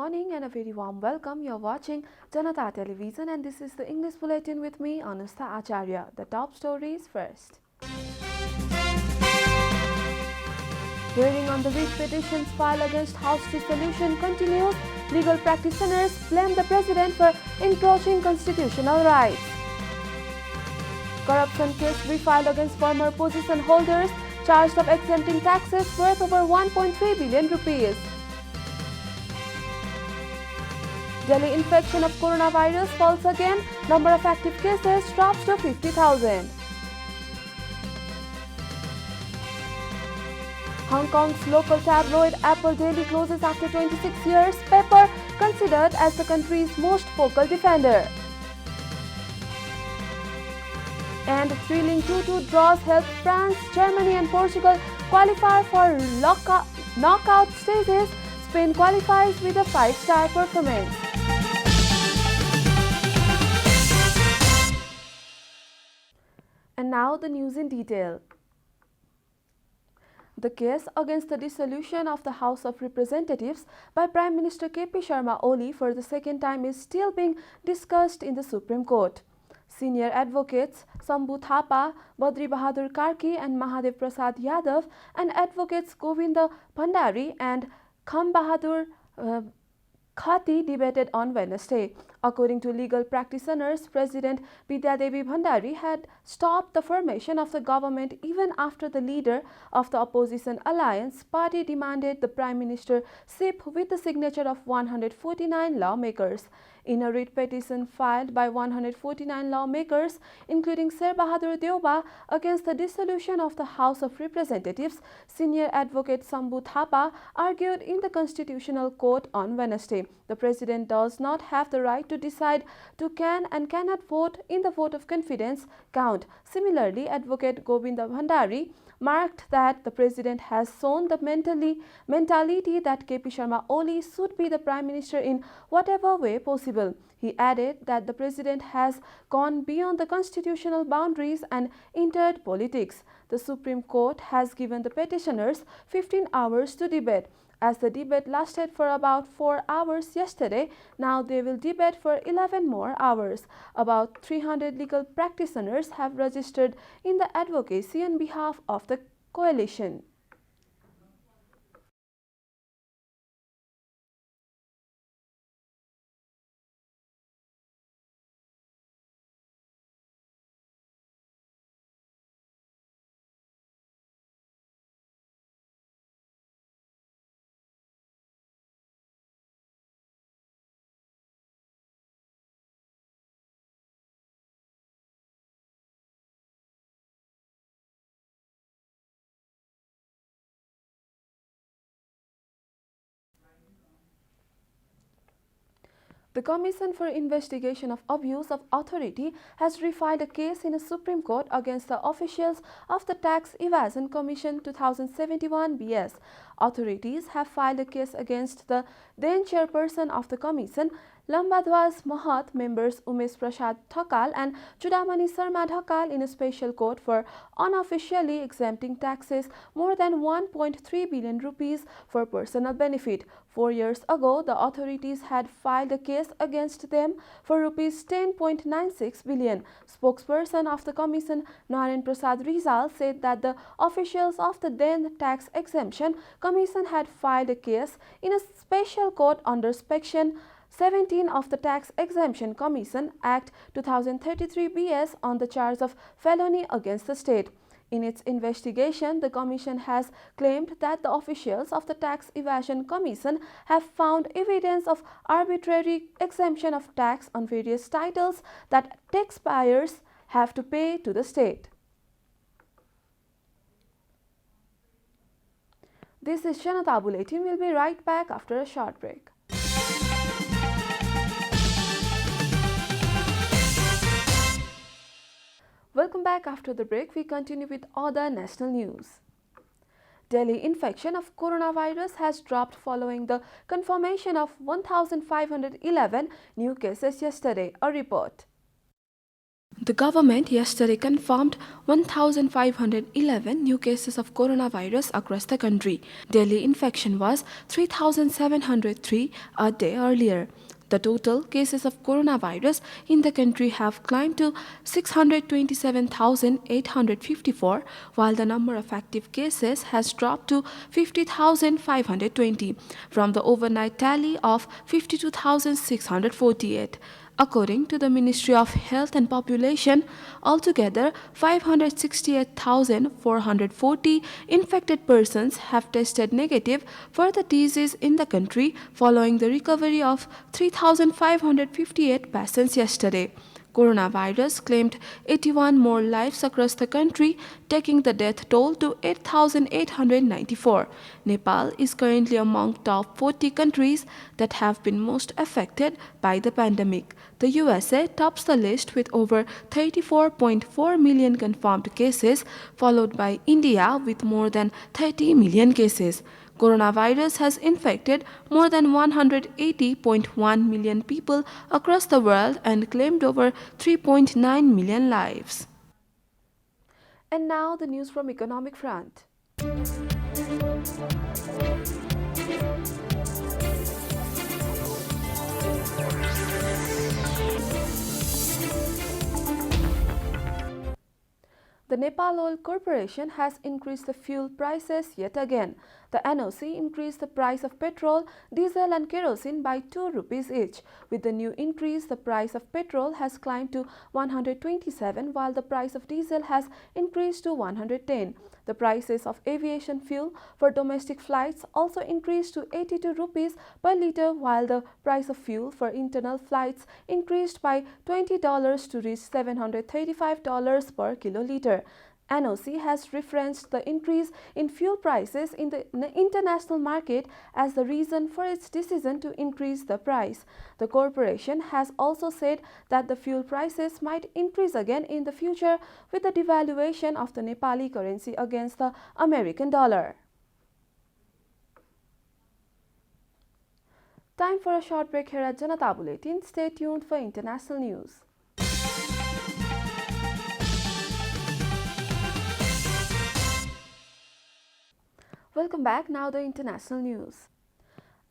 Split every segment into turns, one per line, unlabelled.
morning and a very warm welcome. You're watching Janata Television and this is the English Bulletin with me, Anustha Acharya. The top stories first. Hearing on the writ petitions filed against House dissolution continues. Legal practitioners blame the President for encroaching constitutional rights. Corruption case refiled against former position holders charged of exempting taxes worth over 1.3 billion rupees. Delhi infection of coronavirus falls again. Number of active cases drops to 50,000. Hong Kong's local tabloid Apple Daily closes after 26 years. Paper considered as the country's most vocal defender. And thrilling 2-2 draws help France, Germany and Portugal qualify for knockout stages. Spain qualifies with a 5-star performance. And now the news in detail. The case against the dissolution of the House of Representatives by Prime Minister K.P. Sharma Oli for the second time is still being discussed in the Supreme Court. Senior advocates Shambhu Thapa, Badri Bahadur Karki and Mahadev Prasad Yadav and advocates Govinda Bhandari and Kham Bahadur Khati debated on Wednesday. According to legal practitioners, President Bidya Devi Bhandari had stopped the formation of the government even after the leader of the opposition alliance party demanded the Prime Minister sit with the signature of 149 lawmakers. In a writ petition filed by 149 lawmakers, including Sher Bahadur Deuba, against the dissolution of the House of Representatives, senior advocate Shambhu Thapa argued in the Constitutional Court on Wednesday. The President does not have the right to decide to can and cannot vote in the vote of confidence count. Similarly, advocate Govinda Bhandari marked that the President has shown the mentality that K.P. Sharma Oli should be the Prime Minister in whatever way possible. He added that the President has gone beyond the constitutional boundaries and entered politics. The Supreme Court has given the petitioners 15 hours to debate. As the debate lasted for about 4 hours yesterday, now they will debate for 11 more hours. About 300 legal practitioners have registered in the advocacy on behalf of the coalition. The Commission for Investigation of Abuse of Authority has refiled a case in a Supreme Court against the officials of the Tax Evasion Commission 2071 BS. Authorities have filed a case against the then chairperson of the commission, Lambadwaj Mahat, members Umesh Prasad Thakal and Chudamani Sharma Dhakal in a special court for unofficially exempting taxes more than 1.3 billion rupees for personal benefit. 4 years ago, the authorities had filed a case against them for rupees 10.96 billion. Spokesperson of the commission, Narayan Prasad Rizal, said that the officials of the then Tax Exemption Commission had filed a case in a special court under Section 17 of the Tax Exemption Commission Act 2033 BS on the charge of felony against the state. In its investigation, the Commission has claimed that the officials of the Tax Evasion Commission have found evidence of arbitrary exemption of tax on various titles that taxpayers have to pay to the state. This is Janata Bulletin. We'll be right back after a short break. Welcome back after the break. We continue with other national news. Delhi infection of coronavirus has dropped following the confirmation of 1,511 new cases yesterday. A report. The government yesterday confirmed 1,511 new cases of coronavirus across the country. Daily infection was 3,703 a day earlier. The total cases of coronavirus in the country have climbed to 627,854, while the number of active cases has dropped to 50,520 from the overnight tally of 52,648. According to the Ministry of Health and Population, altogether 568,440 infected persons have tested negative for the disease in the country following the recovery of 3,558 patients yesterday. Coronavirus claimed 81 more lives across the country, taking the death toll to 8,894. Nepal is currently among top 40 countries that have been most affected by the pandemic. The USA tops the list with over 34.4 million confirmed cases, followed by India with more than 30 million cases. Coronavirus has infected more than 180.1 million people across the world and claimed over 3.9 million lives. And now the news from economic front. The Nepal Oil Corporation has increased the fuel prices yet again. The NOC increased the price of petrol, diesel and kerosene by 2 rupees each. With the new increase, the price of petrol has climbed to 127 while the price of diesel has increased to 110. The prices of aviation fuel for domestic flights also increased to 82 rupees per litre while the price of fuel for internal flights increased by $20 to reach $735 per kiloliter. NOC has referenced the increase in fuel prices in the international market as the reason for its decision to increase the price. The corporation has also said that the fuel prices might increase again in the future with the devaluation of the Nepali currency against the American dollar. Time for a short break here at Janata Bulletin. Stay tuned for international news. Welcome back. Now the international news.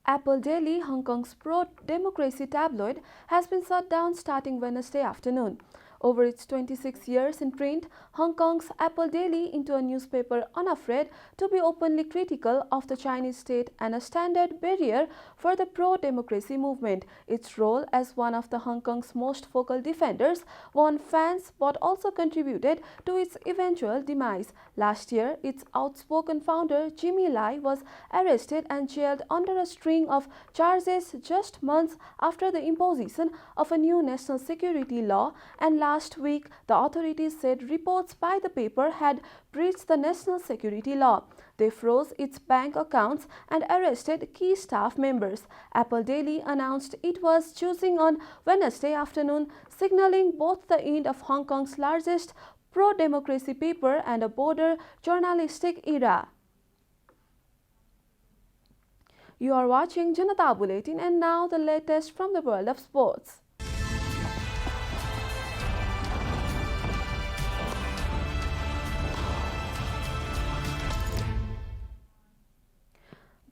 Apple Daily, Hong Kong's pro-democracy tabloid, has been shut down starting Wednesday afternoon. Over its 26 years in print, Hong Kong's Apple Daily, into a newspaper unafraid to be openly critical of the Chinese state and a standard barrier for the pro-democracy movement. Its role as one of the Hong Kong's most vocal defenders won fans but also contributed to its eventual demise. Last year, its outspoken founder Jimmy Lai was arrested and jailed under a string of charges just months after the imposition of a new national security law, and last week the authorities said reports by the paper had breached the national security law. They froze its bank accounts and arrested key staff members. Apple Daily announced it was choosing on Wednesday afternoon, signaling both the end of Hong Kong's largest pro-democracy paper and a border journalistic era. You are watching Janata Bulletin, and now the latest from the world of sports.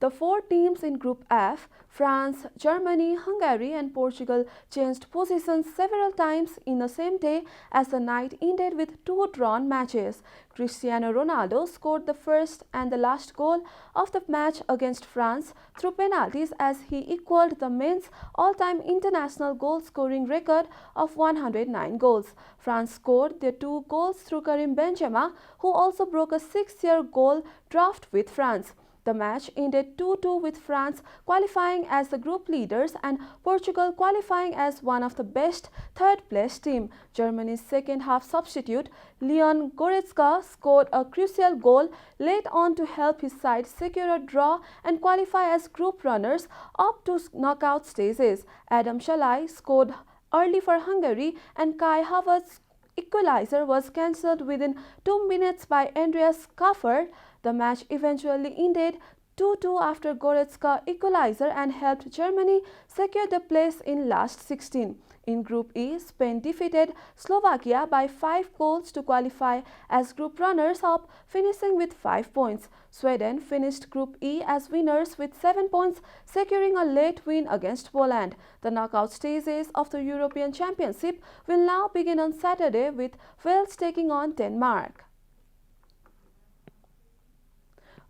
The 4 teams in Group F, France, Germany, Hungary and Portugal, changed positions several times in the same day as the night ended with 2 drawn matches. Cristiano Ronaldo scored the first and the last goal of the match against France through penalties as he equaled the men's all-time international goal-scoring record of 109 goals. France scored their 2 goals through Karim Benzema, who also broke a 6-year goal drought with France. The match ended 2-2 with France qualifying as the group leaders and Portugal qualifying as one of the best third-place team. Germany's second-half substitute Leon Goretzka scored a crucial goal late on to help his side secure a draw and qualify as group runners up to knockout stages. Adam Shalai scored early for Hungary and Kai Havertz's equalizer was cancelled within 2 minutes by Andreas Kaufert. The match eventually ended 2-2 after Goretzka equalizer and helped Germany secure the place in last 16. In Group E, Spain defeated Slovakia by 5 goals to qualify as group runners-up, finishing with 5 points. Sweden finished Group E as winners with 7 points, securing a late win against Poland. The knockout stages of the European Championship will now begin on Saturday, with Wales taking on Denmark.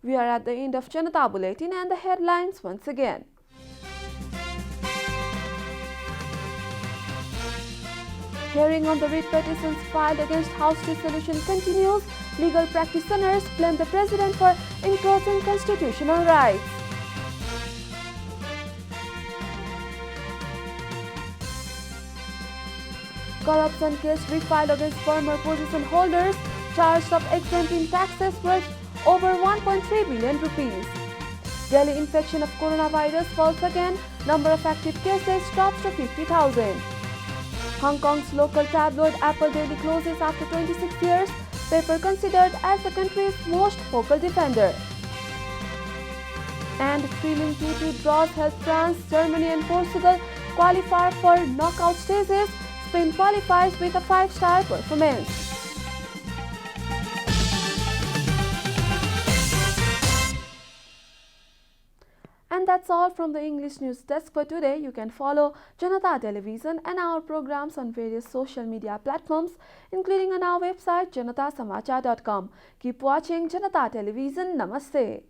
We are at the end of Janata Bulletin, and the headlines once again. Hearing on the writ petitions filed against House dissolution continues. Legal practitioners blame the President for encroaching constitutional rights. Corruption case refiled against former position holders charged of exempting taxes worth over 1.3 billion rupees. Daily infection of coronavirus falls again. Number of active cases drops to 50,000. Hong Kong's local tabloid Apple Daily closes after 26 years, paper considered as the country's most vocal defender. And thrilling 2-2 draws help France, Germany and Portugal qualify for knockout stages. Spain qualifies with a 5-star performance. And that's all from the English News Desk for today. You can follow Janata Television and our programs on various social media platforms, including on our website janatasamachar.com. Keep watching Janata Television. Namaste.